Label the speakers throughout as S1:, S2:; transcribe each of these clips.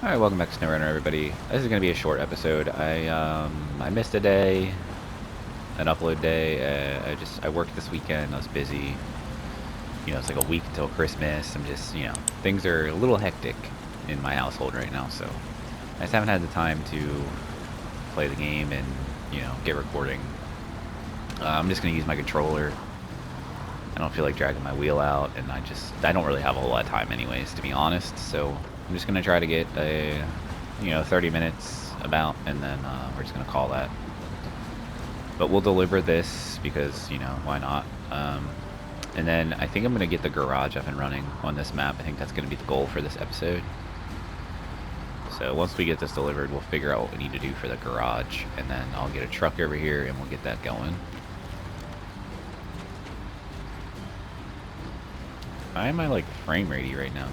S1: Alright, welcome back to SnowRunner, everybody. This is going to be a short episode. I missed a day, an upload day. I worked this weekend. I was busy. It's like a week until Christmas. Things are a little hectic in my household right now, so I just haven't had the time to play the game and, get recording. I'm just going to use my controller. I don't feel like dragging my wheel out, and I don't really have a whole lot of time anyways, to be honest, so I'm just going to try to get 30 minutes about, and then we're just going to call that. But we'll deliver this because, why not? And then I think I'm going to get the garage up and running on this map. I think that's going to be the goal for this episode. So once we get this delivered, we'll figure out what we need to do for the garage, and then I'll get a truck over here and we'll get that going. Why am I like frame ratey right now?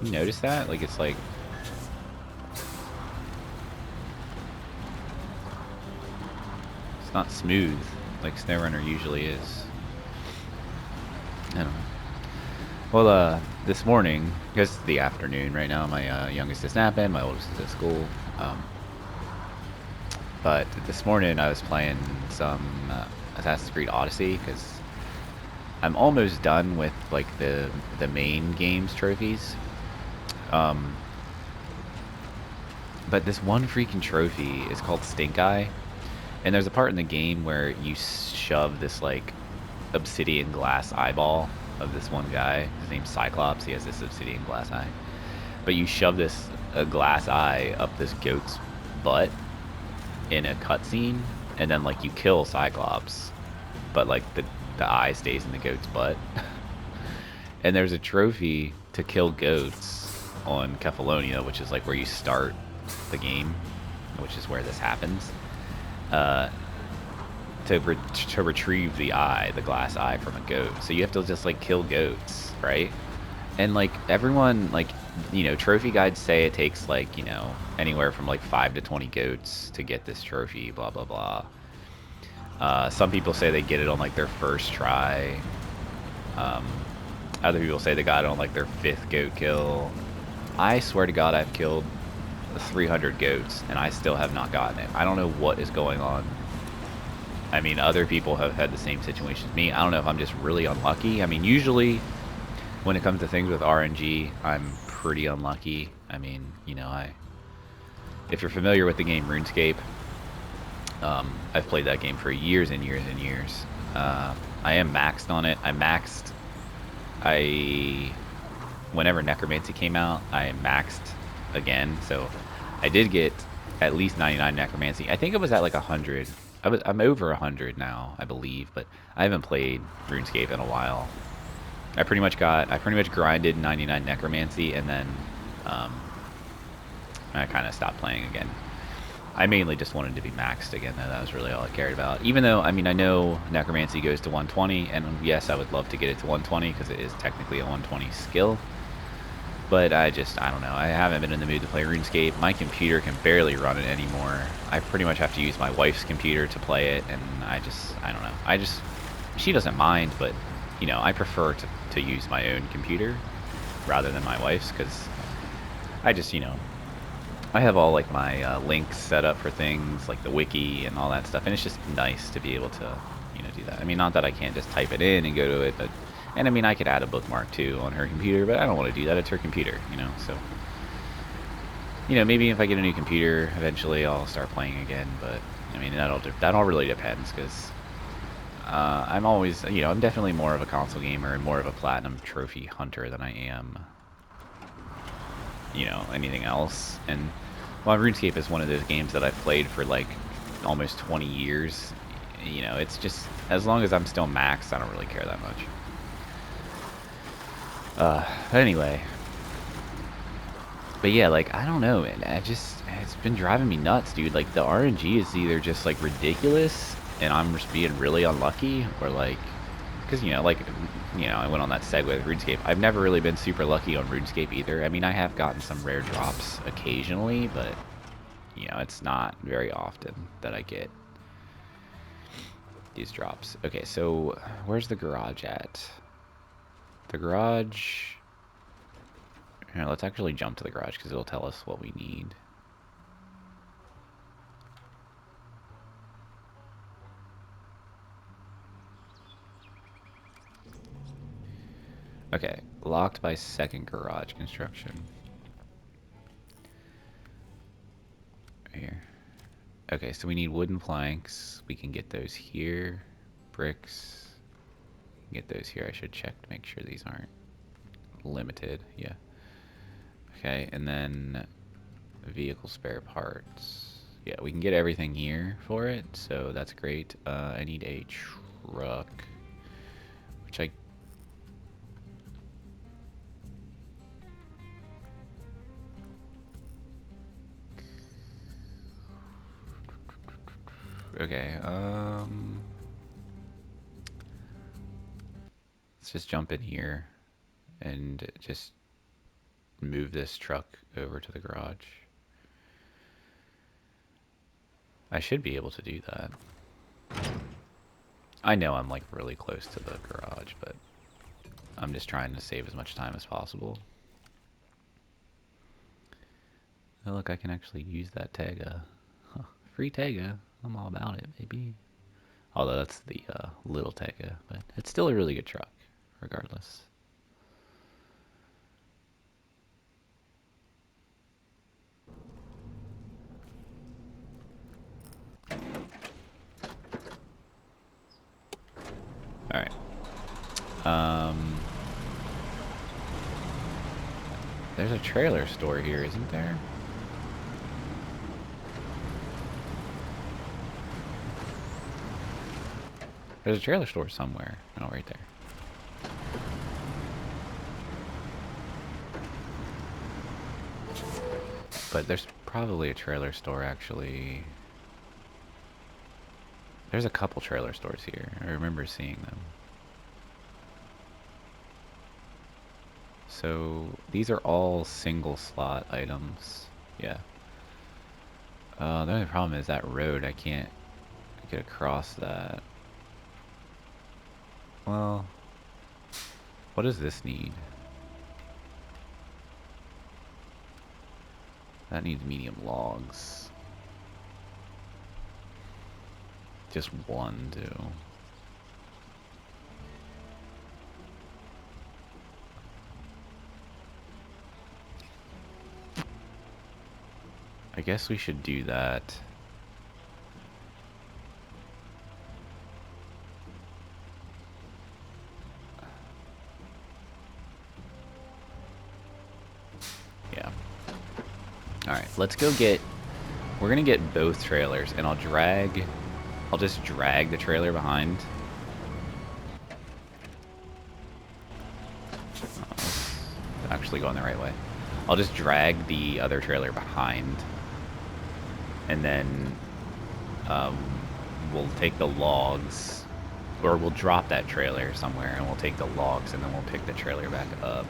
S1: You notice that? Like it's not smooth like SnowRunner usually is. I don't know. Well, this morning, because it's the afternoon right now, my youngest is napping, my oldest is at school. But this morning I was playing some Assassin's Creed Odyssey because I'm almost done with like the main game's trophies. But this one freaking trophy is called Stink Eye, and there's a part in the game where you shove this like obsidian glass eyeball of this one guy. His name's Cyclops. He has this obsidian glass eye. But you shove this glass eye up this goat's butt in a cutscene, and then like you kill Cyclops, but like the eye stays in the goat's butt. And there's a trophy to kill goats on Kefalonia, which is like where you start the game, which is where this happens. To retrieve the eye, the glass eye from a goat. So you have to just like kill goats, right? And like everyone, like, trophy guides say it takes like, anywhere from like 5 to 20 goats to get this trophy, blah, blah, blah. Some people say they get it on like their first try. Other people say they got it on like their 5th goat kill. I swear to God, I've killed 300 goats and I still have not gotten it. I don't know what is going on. I mean, other people have had the same situation as me. I don't know if I'm just really unlucky. I mean, usually when it comes to things with RNG, I'm pretty unlucky. I mean, if you're familiar with the game RuneScape, I've played that game for years and years and years. I am maxed on it. Whenever Necromancy came out, I maxed again. So I did get at least 99 Necromancy. I think it was at like 100. I'm over 100 now, I believe, but I haven't played RuneScape in a while. I pretty much grinded 99 Necromancy, and then I kind of stopped playing again. I mainly just wanted to be maxed again, though. That was really all I cared about. Even though, I mean, I know Necromancy goes to 120, and yes, I would love to get it to 120, because it is technically a 120 skill. But I don't know. I haven't been in the mood to play RuneScape. My computer can barely run it anymore. I pretty much have to use my wife's computer to play it, and I don't know. She doesn't mind, but, I prefer to use my own computer rather than my wife's, because I have all, like, my links set up for things, like the wiki and all that stuff, and it's just nice to be able to, do that. I mean, not that I can't just type it in and go to it, but... And I mean, I could add a bookmark too on her computer, but I don't want to do that. It's her computer, so. Maybe if I get a new computer, eventually I'll start playing again, but I mean, that all really depends, because I'm always, I'm definitely more of a console gamer and more of a platinum trophy hunter than I am, anything else. And while RuneScape is one of those games that I've played for like almost 20 years, it's just, as long as I'm still maxed, I don't really care that much. Anyway. But yeah, like, I don't know, man. It's been driving me nuts, dude. Like, the RNG is either just, like, ridiculous, and I'm just being really unlucky, or, like, because, I went on that segue with RuneScape. I've never really been super lucky on RuneScape either. I mean, I have gotten some rare drops occasionally, but, it's not very often that I get these drops. Okay, so, where's the garage at? The garage Alright, let's actually jump to the garage because it'll tell us what we need. Okay, locked by second garage construction. Right here. Okay, so we need wooden planks. We can get those here. Bricks. Get those here. I should check to make sure these aren't limited. Yeah. Okay, and then vehicle spare parts. Yeah, we can get everything here for it, so that's great. I need a truck, which I... Okay, let's just jump in here and just move this truck over to the garage. I should be able to do that. I know I'm like really close to the garage, but I'm just trying to save as much time as possible. Oh, look, I can actually use that Tega. Huh, free Tega. I'm all about it, baby. Although that's the little Tega, but it's still a really good truck, regardless. Alright. There's a trailer store here, isn't there? There's a trailer store somewhere. Oh, right there. But there's probably a trailer store, actually. There's a couple trailer stores here. I remember seeing them. So these are all single slot items. Yeah. The only problem is that road. I can't get across that. Well, what does this need? That needs medium logs. Just one, too. I guess we should do that. Yeah. Alright, let's go get... We're gonna get both trailers, and I'll just drag the trailer behind. Oh, actually going the right way. I'll just drag the other trailer behind. And then we'll take the logs, or we'll drop that trailer somewhere, and we'll take the logs, and then we'll pick the trailer back up.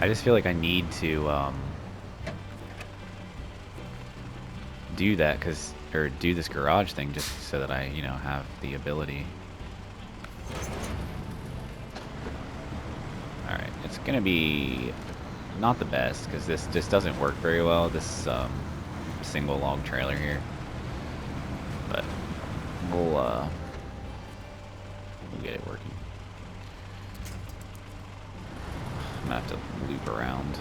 S1: I just feel like I need to do that or do this garage thing just so that I, have the ability. Alright, it's gonna be not the best because this just doesn't work very well, this single log trailer here. But we'll get it working. I'm gonna have to loop around.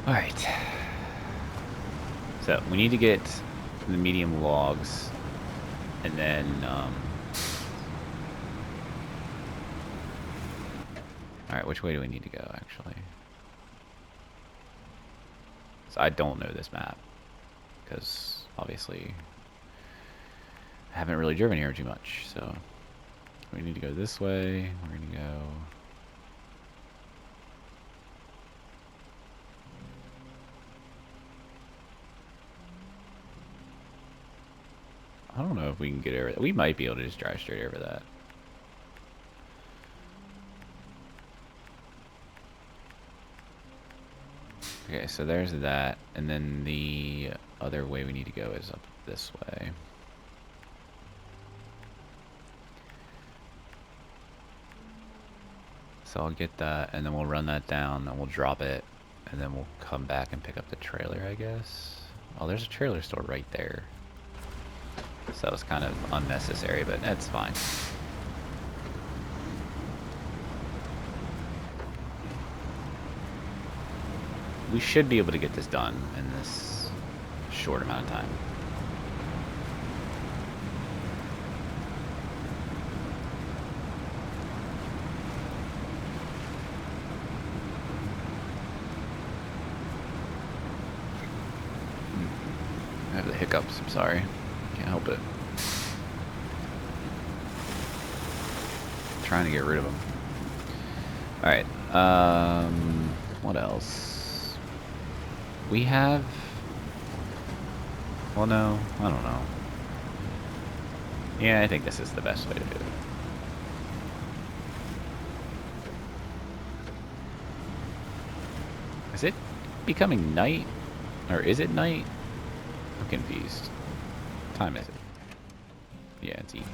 S1: All right. So we need to get the medium logs, and then, all Alright, which way do we need to go, actually? So I don't know this map, because obviously I haven't really driven here too much, so we need to go this way. We're going to go... I don't know if we can get over that. We might be able to just drive straight over that. Okay, so there's that, and then the other way we need to go is up this way. So I'll get that, and then we'll run that down, and we'll drop it, and then we'll come back and pick up the trailer, I guess. Oh, there's a trailer store right there. So that was kind of unnecessary, but that's fine. We should be able to get this done in this short amount of time. I have the hiccups, I'm sorry. Can't help it. Trying to get rid of them. Alright, what else? We have... Well, no, I don't know. Yeah, I think this is the best way to do it. Is it becoming night? Or is it night? I'm confused. What time is it? Yeah, it's evening.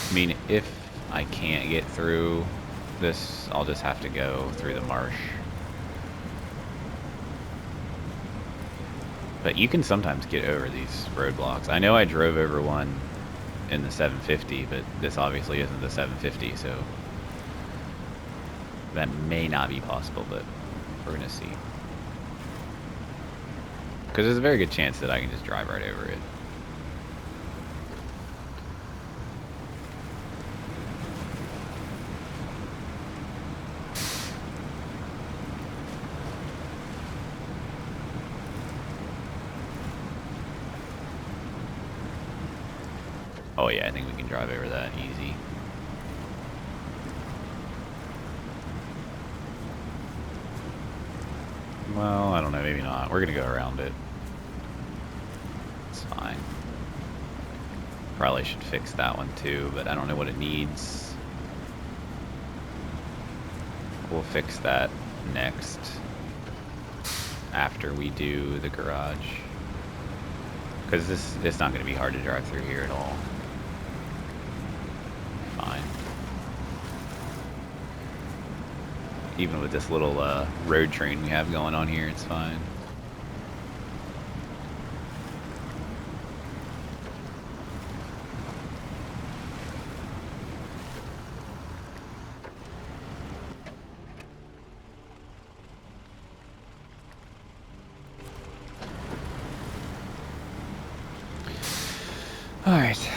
S1: I mean, if I can't get through this, I'll just have to go through the marsh. But you can sometimes get over these roadblocks. I know I drove over one in the 750, but this obviously isn't the 750, so that may not be possible, but we're gonna see. Because there's a very good chance that I can just drive right over it. Oh yeah, I think we can drive over that easy. Well, I don't know, maybe not. We're gonna go around it. It's fine. Probably should fix that one too, but I don't know what it needs. We'll fix that next, after we do the garage. Because it's not gonna be hard to drive through here at all. Fine. Even with this little road train we have going on here, it's fine. Alright.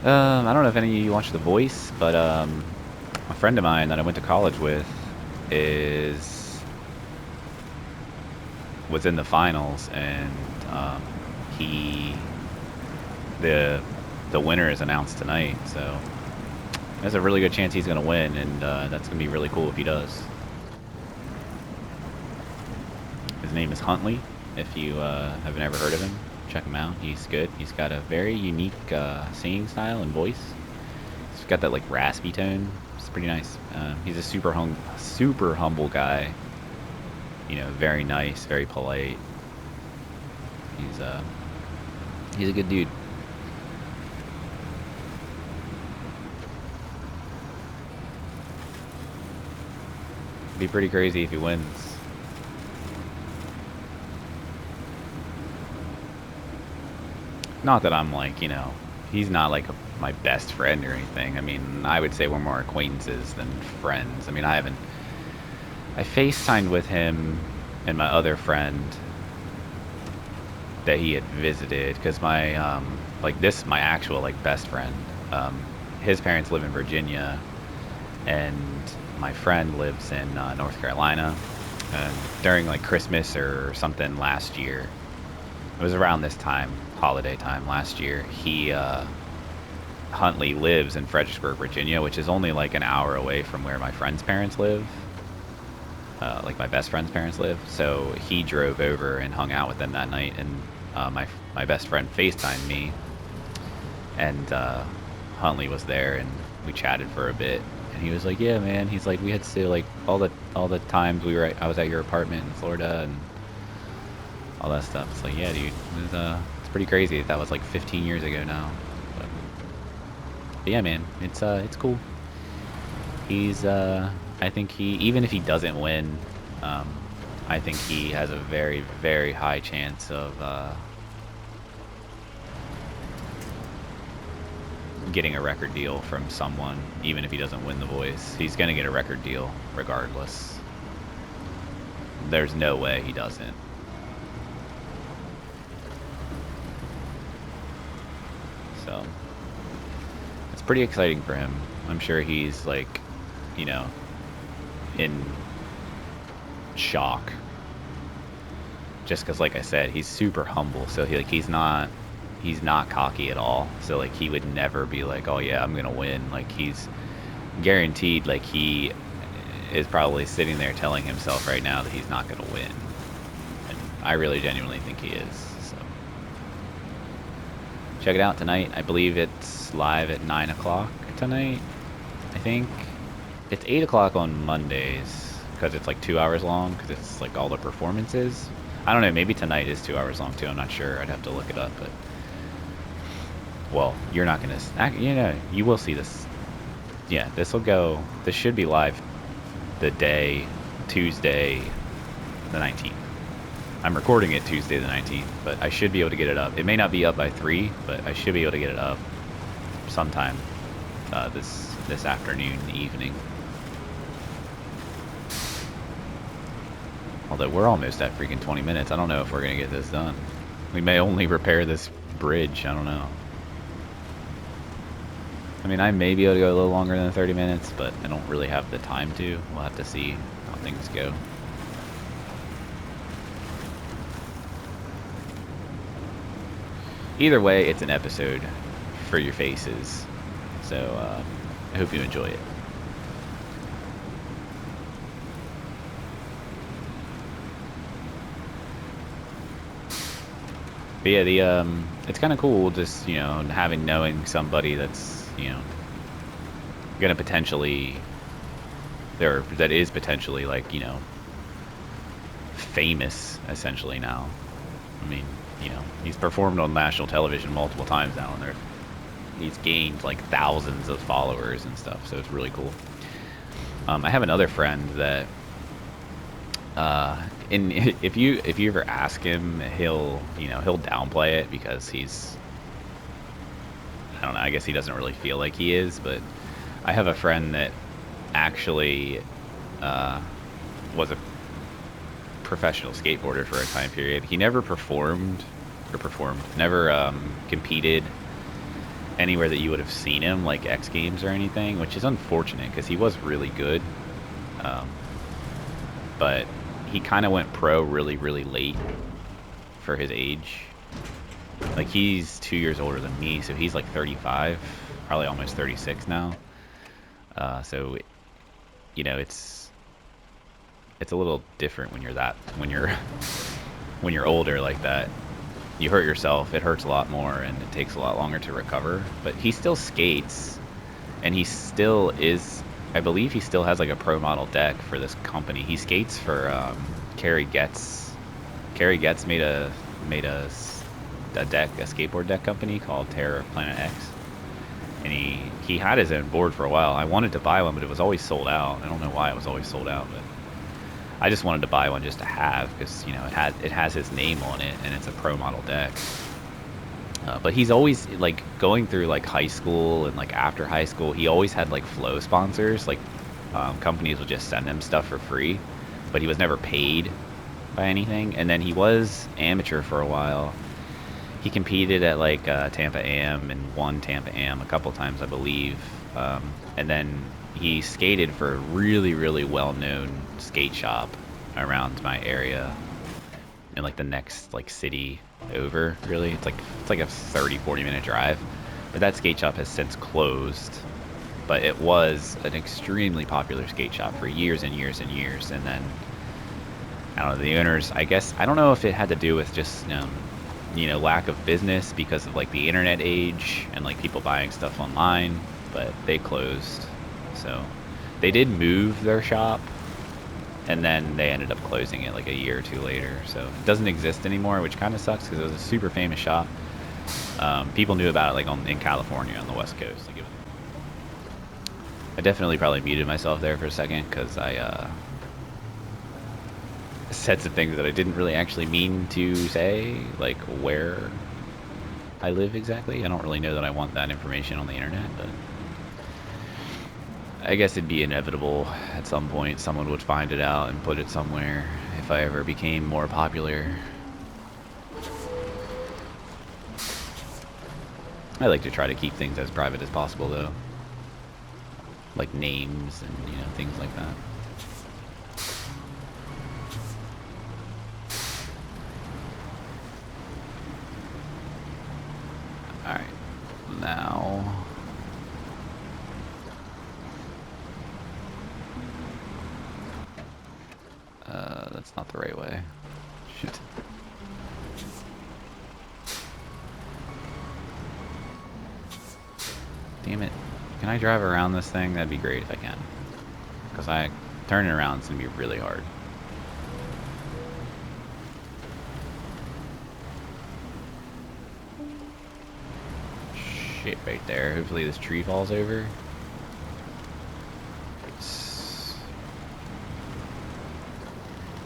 S1: I don't know if any of you watch The Voice, but a friend of mine that I went to college with was in the finals, and the winner is announced tonight, so there's a really good chance he's gonna win, and that's gonna be really cool if he does. His name is Huntley. If you have never heard of him, check him out. He's good. He's got a very unique singing style and voice. He's got that like raspy tone. It's pretty nice. He's a super humble guy. You know, very nice, very polite. He's a good dude. Be pretty crazy if he wins. Not that I'm like, you know, he's not like my best friend or anything. I mean, I would say we're more acquaintances than friends. I mean, I FaceTimed with him and my other friend that he had visited because my, my actual, like, best friend, his parents live in Virginia and my friend lives in North Carolina. And during, like, Christmas or something last year, it was around this time, holiday time last year, Huntley lives in Fredericksburg, Virginia, which is only like an hour away from where my friend's parents live. Like my best friend's parents live. So he drove over and hung out with them that night, and my best friend FaceTimed me, and Huntley was there, and we chatted for a bit. And he was like, "Yeah, man." He's like, "We had to say like all the times I was at your apartment in Florida and all that stuff." It's like, yeah, dude, it's pretty crazy. That was like 15 years ago now. But yeah, man, it's cool. He's I think even if he doesn't win, I think he has a very, very high chance of getting a record deal from someone. Even if he doesn't win The Voice, he's gonna get a record deal regardless. There's no way he doesn't. So it's pretty exciting for him. I'm sure he's like, you know, in shock. Just because, like I said, he's super humble. So he's not cocky at all. So like he would never be like, oh yeah, I'm gonna win. Like he's guaranteed. Like he is probably sitting there telling himself right now that he's not gonna win. And I really genuinely think he is. So check it out tonight. I believe it's live at 9 o'clock tonight. I think it's 8 o'clock on Mondays because it's like 2 hours long because it's like all the performances. I don't know, maybe tonight is 2 hours long too. I'm not sure. I'd have to look it up. But well, you're not gonna, you know, you will see this. Yeah, this should be live the day Tuesday the 19th. I'm recording it Tuesday the 19th, but I should be able to get it up. It may not be up by 3, but I should be able to get it up sometime this afternoon, evening. Although we're almost at freaking 20 minutes. I don't know if we're gonna get this done. We may only repair this bridge. I don't know. I mean, I may be able to go a little longer than 30 minutes, but I don't really have the time to. We'll have to see how things go. Either way, it's an episode for your faces. So I hope you enjoy it. But yeah, it's kind of cool just, you know, knowing somebody that's, you know, gonna potentially, that is potentially like, you know, famous essentially now. I mean, you know, he's performed on national television multiple times now, and he's gained like thousands of followers and stuff, so it's really cool. I have another friend that if you ever ask him, he'll downplay it because he's, I don't know, I guess he doesn't really feel like he is. But I have a friend that actually was a professional skateboarder for a time period. He never never competed anywhere that you would have seen him, like X Games or anything, which is unfortunate because he was really good. But he kind of went pro really, really late for his age. Like, he's 2 years older than me, so he's like 35, probably almost 36 now. So, you know, it's a little different when you're older like that. You hurt yourself, it hurts a lot more, and it takes a lot longer to recover. But he still skates, and he still is, I believe he still has like a pro model deck for this company. He skates for Carrie Getz. Carrie Getz made a a skateboard deck company called Terror of Planet X. And he had his own board for a while. I wanted to buy one, but it was always sold out. I don't know why it was always sold out, but I just wanted to buy one just to have, because you know it has his name on it, and it's a pro model deck. But he's always like going through like high school and like after high school. He always had like flow sponsors, like companies would just send him stuff for free, but he was never paid by anything. And then he was amateur for a while. He competed at like Tampa Am and won Tampa Am a couple times, I believe. And then he skated for a really, really well-known skate shop around my area in like the next like city over, really. It's like a 30-40 minute drive. But that skate shop has since closed. But it was an extremely popular skate shop for years and years and years. And then, I don't know, the owners, I guess, I don't know if it had to do with just you know, lack of business because of like the internet age and like people buying stuff online, but they closed. So they did move their shop, and then they ended up closing it like a year or two later. So it doesn't exist anymore, which kind of sucks because it was a super famous shop. People knew about it like in California on the West Coast. Like I definitely probably muted myself there for a second because I said some things that I didn't really actually mean to say, like where I live exactly. I don't really know that I want that information on the internet, but I guess it'd be inevitable at some point someone would find it out and put it somewhere if I ever became more popular. I like to try to keep things as private as possible though, like names and you know, things like that. Alright, now that's not the right way. Shit. Damn it. Can I drive around this thing? That'd be great if I can. Because turning around is going to be really hard. Shit right there. Hopefully this tree falls over.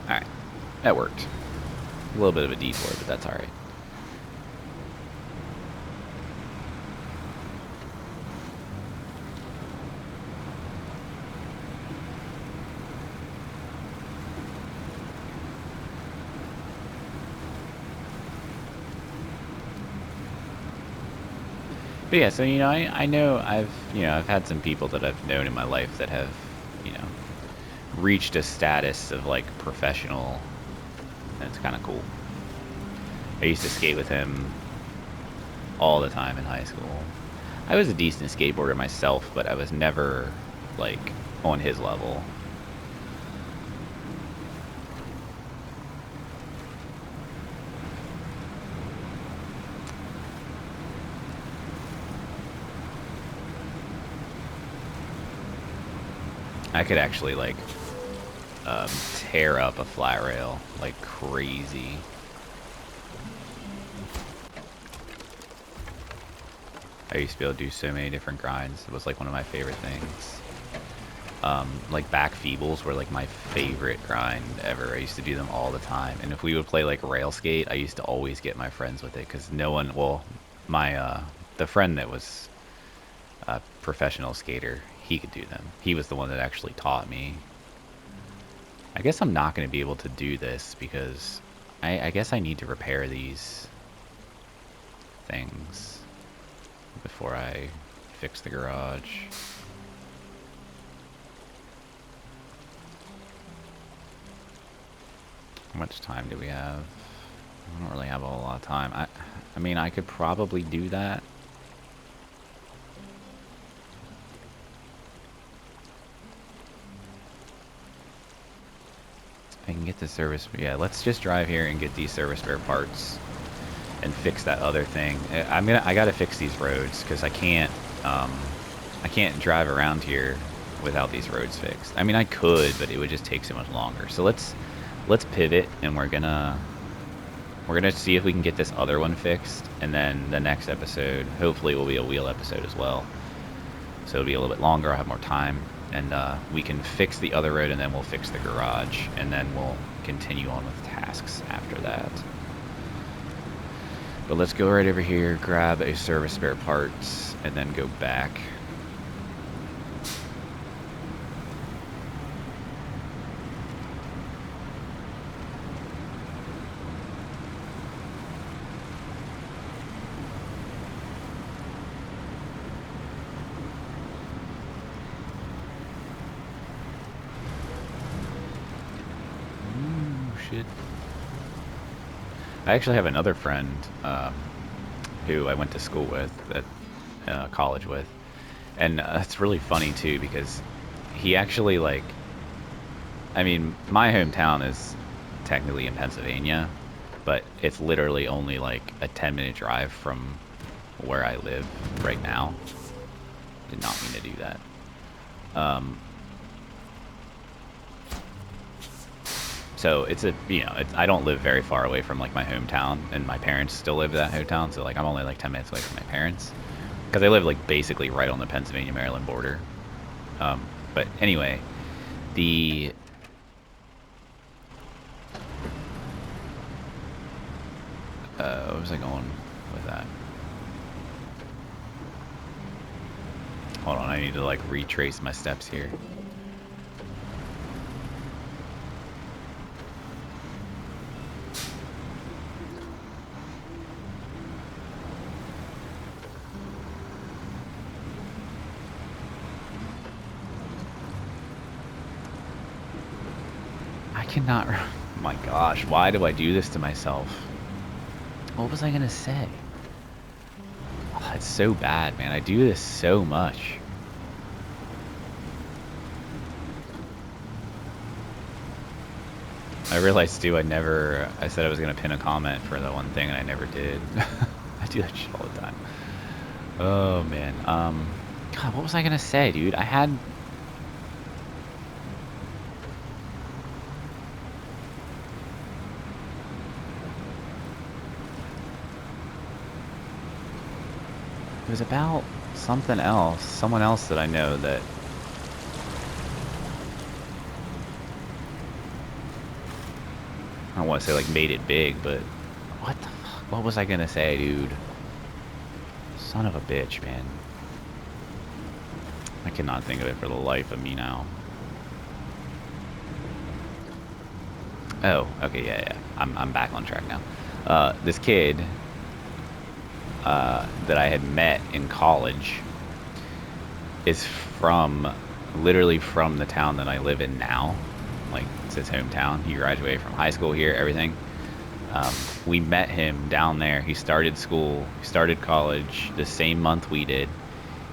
S1: Alright. That worked. A little bit of a detour, but that's alright. But yeah, so you know, I know I've had some people that I've known in my life that have, you know, reached a status of like professional, and it's kind of cool. I used to skate with him all the time in high school. I was a decent skateboarder myself, but I was never like on his level. I could actually like tear up a flat rail like crazy. I used to be able to do so many different grinds. It was like one of my favorite things. Like back feebles were like my favorite grind ever. I used to do them all the time. And if we would play like rail skate, I used to always get my friends with it because no one, well, my the friend that was a professional skater, he could do them. He was the one that actually taught me. I guess I'm not going to be able to do this because I guess I need to repair these things before I fix the garage. How much time do we have? I don't really have a whole lot of time. I mean, I could probably do that. I can get the service. Yeah, let's just drive here and get these service spare parts and fix that other thing. I gotta fix these roads because I can't drive around here without these roads fixed. I mean, I could, but it would just take so much longer. So let's pivot, and we're gonna We're going to see if we can get this other one fixed, and then the next episode, hopefully, will be a wheel episode as well. So it'll be a little bit longer, I'll have more time, and we can fix the other road, and then we'll fix the garage, and then we'll continue on with tasks after that. But let's go right over here, grab a service spare parts, and then go back. I actually have another friend who I went to school with, at college with, and it's really funny too because he actually, like, I mean, my hometown is technically in Pennsylvania, but it's literally only like a 10-minute drive from where I live right now. Did not mean to do that. So it's I don't live very far away from like my hometown, and my parents still live in that hometown. So like I'm only like 10 minutes away from my parents because I live like basically right on the Pennsylvania-Maryland border. But anyway, what was I going with that? Hold on, I need to like retrace my steps here. Cannot. Oh my gosh, why do I do this to myself? What was I gonna say? Oh, it's so bad, man. I do this so much. I realized too, I said I was gonna pin a comment for the one thing and I never did. I do that shit all the time. Oh man. God, what was I gonna say, dude? It was about something else. Someone else that I know that... I don't want to say like made it big, but... What the fuck? What was I gonna say, dude? Son of a bitch, man. I cannot think of it for the life of me now. Oh, okay, yeah. I'm back on track now. This kid... that I had met in college is literally from the town that I live in now. Like, it's his hometown. He graduated from high school here, everything. We met him down there. He started college the same month we did.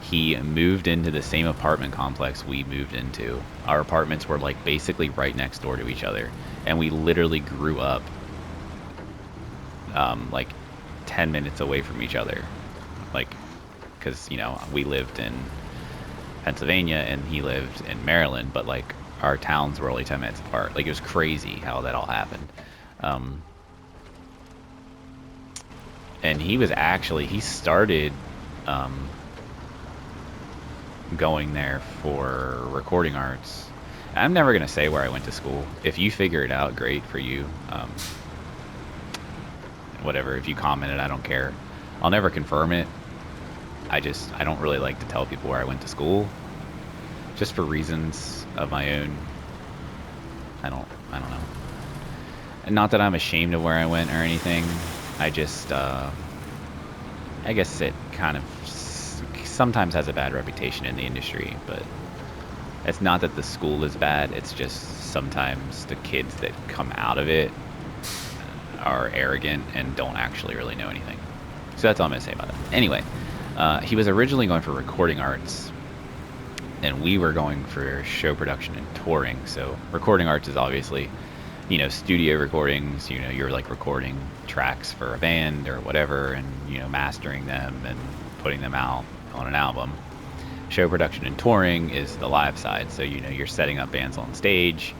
S1: He moved into the same apartment complex we moved into. Our apartments were like basically right next door to each other. And we literally grew up like 10 minutes away from each other, like, because we lived in Pennsylvania and he lived in Maryland, but like our towns were only 10 minutes apart. Like, it was crazy how that all happened. And he started going there for recording arts. I'm never gonna say where I went to school. If you figure it out, great for you. Whatever, if you commented, I don't care. I'll never confirm it. I don't really like to tell people where I went to school, just for reasons of my own. I don't know. And not that I'm ashamed of where I went or anything. I just I guess it kind of sometimes has a bad reputation in the industry, but it's not that the school is bad, it's just sometimes the kids that come out of it are arrogant and don't actually really know anything. So that's all I'm gonna say about it. Anyway, he was originally going for recording arts, and we were going for show production and touring. So recording arts is obviously, studio recordings. You're like recording tracks for a band or whatever, and mastering them and putting them out on an album. Show production and touring is the live side. So you're setting up bands on stage,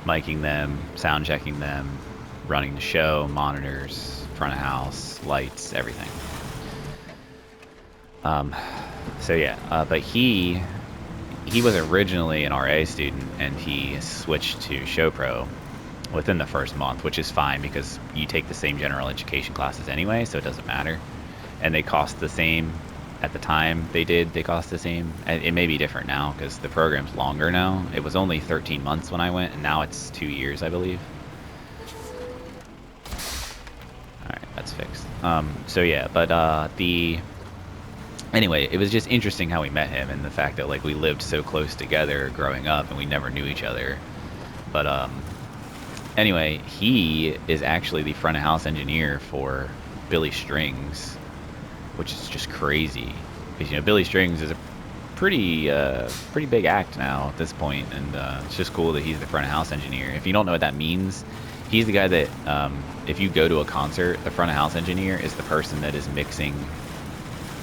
S1: miking them, sound checking them, running the show, monitors, front of house, lights, everything. So yeah, but he was originally an RA student, and he switched to Show Pro within the first month, which is fine because you take the same general education classes anyway, so it doesn't matter. And they cost the same at the time they cost the same. And it may be different now because the program's longer now. It was only 13 months when I went, and now it's 2 years, I believe. Alright, that's fixed. So yeah, but anyway, it was just interesting how we met him, and the fact that like we lived so close together growing up and we never knew each other. But anyway, he is actually the front of house engineer for Billy Strings, which is just crazy because, you know, Billy Strings is a pretty big act now at this point, and it's just cool that he's the front of house engineer. If you don't know what that means, he's the guy that if you go to a concert, the front of house engineer is the person that is mixing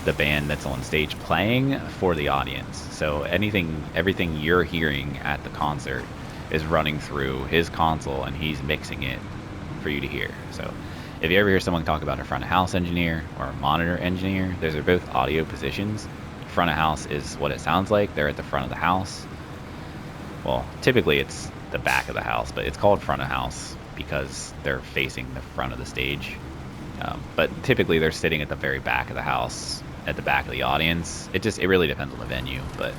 S1: the band that's on stage playing for the audience. So everything you're hearing at the concert is running through his console, and he's mixing it for you to hear. So if you ever hear someone talk about a front of house engineer or a monitor engineer, those are both audio positions. Front of house is what it sounds like. They're at the front of the house. Well, typically it's the back of the house, but it's called front of house because they're facing the front of the stage. But typically they're sitting at the very back of the house, at the back of the audience. It really depends on the venue, but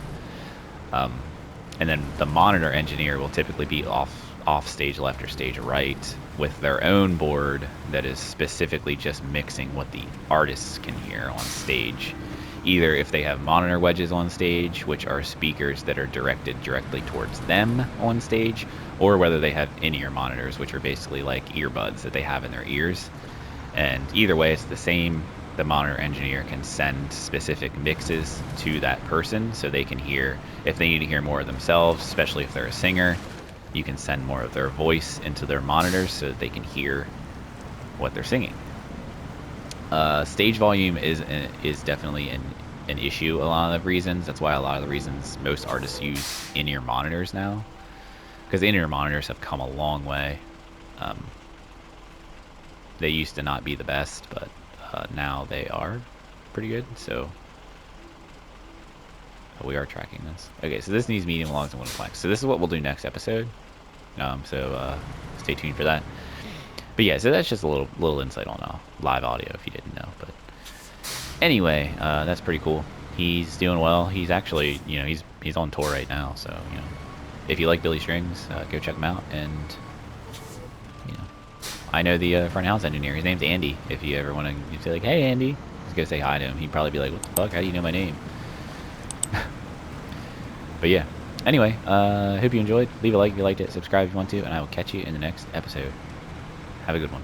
S1: and then the monitor engineer will typically be off stage left or stage right with their own board that is specifically just mixing what the artists can hear on stage. Either if they have monitor wedges on stage, which are speakers that are directed directly towards them on stage, or whether they have in-ear monitors, which are basically like earbuds that they have in their ears. And either way, it's the same. The monitor engineer can send specific mixes to that person so they can hear, if they need to hear more of themselves, especially if they're a singer, you can send more of their voice into their monitors so that they can hear what they're singing. Stage volume is definitely an issue a lot of the reasons. That's why a lot of the reasons most artists use in-ear monitors now, because in-ear monitors have come a long way. They used to not be the best, but now they are pretty good. So we are tracking this. Okay, so this needs medium, longs, and flex. So this is what we'll do next episode. So stay tuned for that. But yeah, so that's just a little insight on live audio if you didn't know. But anyway, that's pretty cool. He's doing well. He's actually, you know, he's on tour right now. So, you know, if you like Billy Strings, go check him out. And you know, I know the front house engineer. His name's Andy. If you ever want to say like, hey Andy, just go say hi to him. He'd probably be like, what the fuck? How do you know my name? But yeah. Anyway, hope you enjoyed. Leave a like if you liked it. Subscribe if you want to, and I will catch you in the next episode. Have a good one.